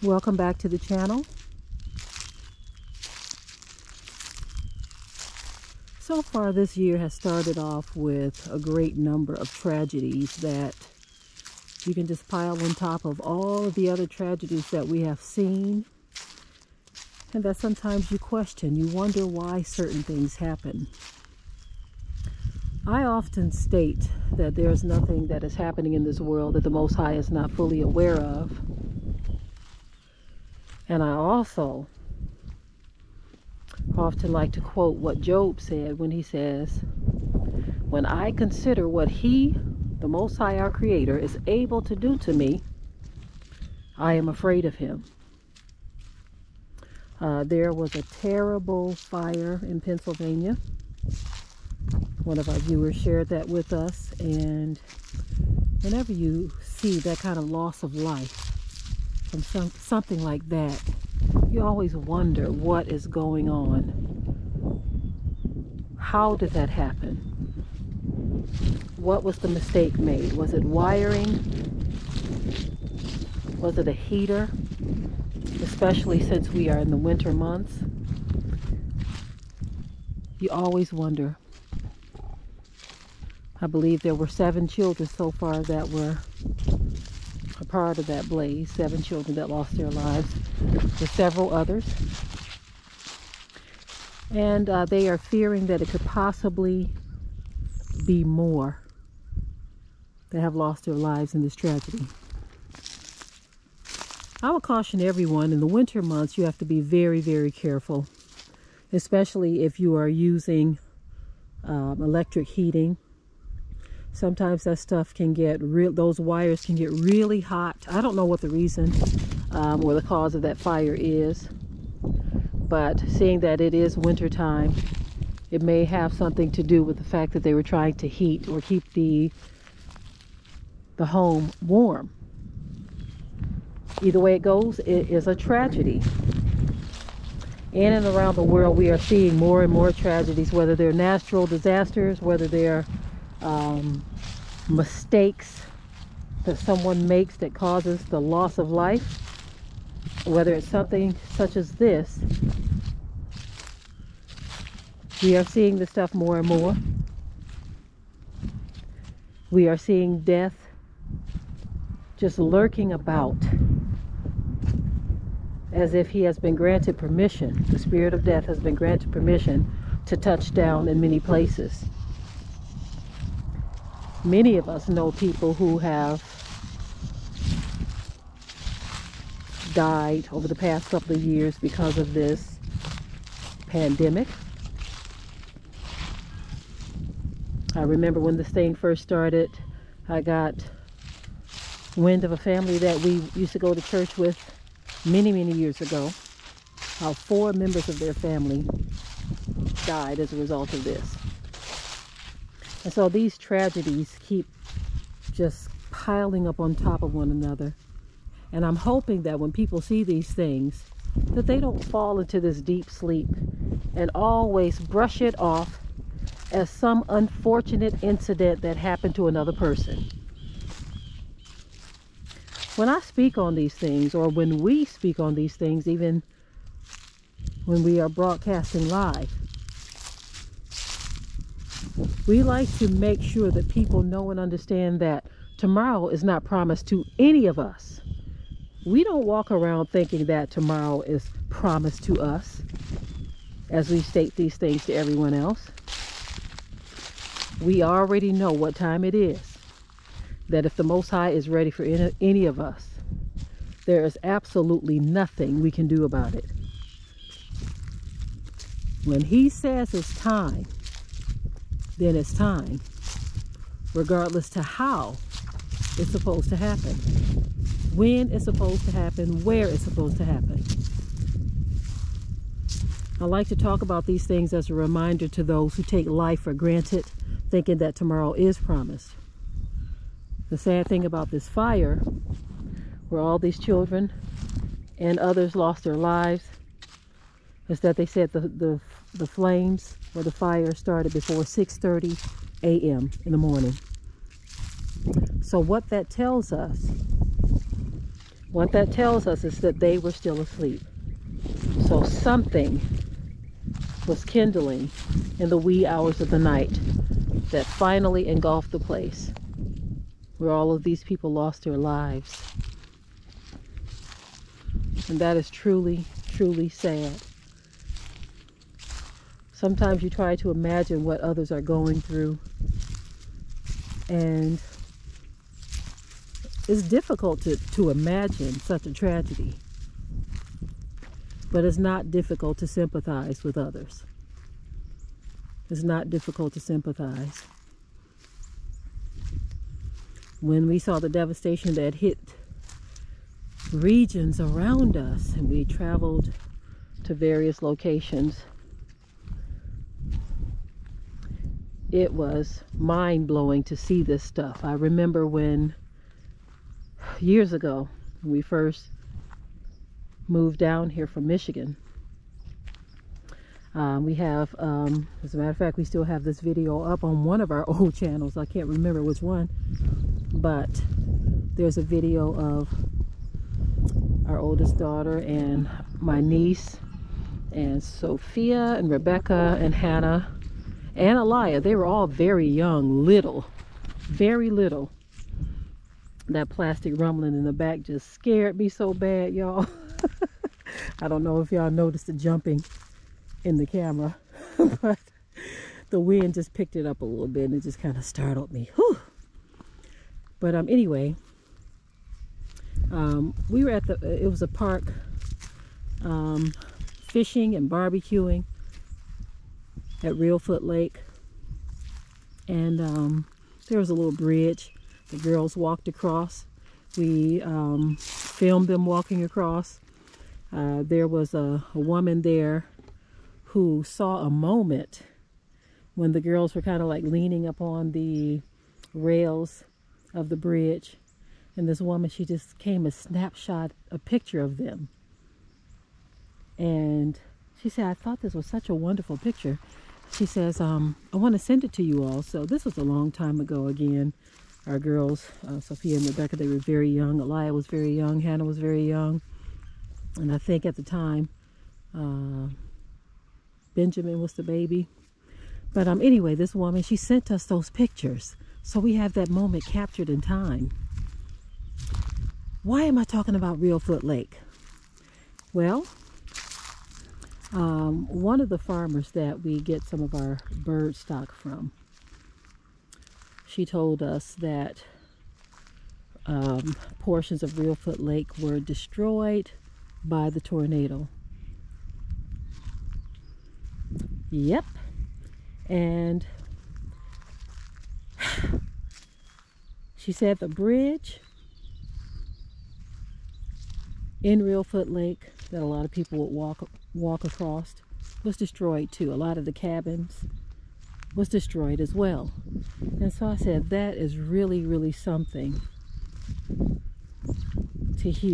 Welcome back to the channel. So far this year has started off with a great number of tragedies that you can just pile on top of all of the other tragedies that we have seen, and that sometimes you question, you wonder why certain things happen. I often state that there's nothing that is happening in this world that the Most High is not fully aware of. And I also often like to quote what Job said when he says, "When I consider what He, the Most High, our Creator, is able to do to me, I am afraid of Him." There was a terrible fire in Pennsylvania. One of our viewers shared that with us, and whenever you see that kind of loss of life from something like that, you always wonder what is going on. How did that happen? What was the mistake made? Was it wiring? Was it a heater? Especially since we are in the winter months, you always wonder. I believe there were 7 children so far that were a part of that blaze. 7 children that lost their lives, with several others. And they are fearing that it could possibly be more that have lost their lives in this tragedy. I would caution everyone, in the winter months, you have to be very, very careful, especially if you are using electric heating. Sometimes that stuff can get those wires can get really hot. I don't know what the reason or the cause of that fire is, but seeing that it is winter time, it may have something to do with the fact that they were trying to heat or keep the home warm. Either way it goes, it is a tragedy. In and around the world, we are seeing more and more tragedies, whether they're natural disasters, whether they're mistakes that someone makes that causes the loss of life, whether it's something such as this. We are seeing this stuff more and more. We are seeing death just lurking about, as if he has been granted permission. The spirit of death has been granted permission to touch down in many places. Many of us know people who have died over the past couple of years because of this pandemic. I remember when this thing first started, I got wind of a family that we used to go to church with many, many years ago. How 4 members of their family died as a result of this. And so these tragedies keep just piling up on top of one another. And I'm hoping that when people see these things, that they don't fall into this deep sleep and always brush it off as some unfortunate incident that happened to another person. When I speak on these things, or when we speak on these things, even when we are broadcasting live, we like to make sure that people know and understand that tomorrow is not promised to any of us. We don't walk around thinking that tomorrow is promised to us as we state these things to everyone else. We already know what time it is. That if the Most High is ready for any of us, there is absolutely nothing we can do about it. When He says it's time, then it's time, regardless to how it's supposed to happen, when it's supposed to happen, where it's supposed to happen. I like to talk about these things as a reminder to those who take life for granted, thinking that tomorrow is promised. The sad thing about this fire, where all these children and others lost their lives, is that they said the flames or the fire started before 6:30 a.m. in the morning. So what that tells us What that tells us is that they were still asleep. So something was kindling in the wee hours of the night that finally engulfed the place where all of these people lost their lives. And that is truly, truly sad. Sometimes you try to imagine what others are going through, and it's difficult to imagine such a tragedy. But it's not difficult to sympathize with others. It's not difficult to sympathize. When we saw the devastation that hit regions around us, and we traveled to various locations, it was mind-blowing to see this stuff. I remember when, years ago, when we first moved down here from Michigan, we have, as a matter of fact, we still have this video up on one of our old channels. I can't remember which one, but there's a video of our oldest daughter and my niece and Sophia and Rebecca and Hannah and Aliyah. They were all very young, little, very little. That plastic rumbling in the back just scared me so bad, y'all. I don't know if y'all noticed the jumping in the camera, but the wind just picked it up a little bit and it just kind of startled me. Whew. But anyway, we were at it was a park, fishing and barbecuing at Reelfoot Lake, and there was a little bridge the girls walked across. We filmed them walking across. There was a woman there who saw a moment when the girls were kind of like leaning up on the rails of the bridge, and this woman, she just came and snapshot a picture of them, and she said, "I thought this was such a wonderful picture." She says, "I want to send it to you all." So this was a long time ago. Again, our girls, Sophia and Rebecca, they were very young. Aliyah was very young. Hannah was very young. And I think at the time, Benjamin was the baby. But anyway, this woman, she sent us those pictures. So we have that moment captured in time. Why am I talking about Reelfoot Lake? Well, one of the farmers that we get some of our bird stock from, she told us that portions of Reelfoot Lake were destroyed by the tornado. Yep. And she said the bridge in Reelfoot Lake that a lot of people would walk across was destroyed too. A lot of the cabins was destroyed as well. And so I said, that is really, really something to hear.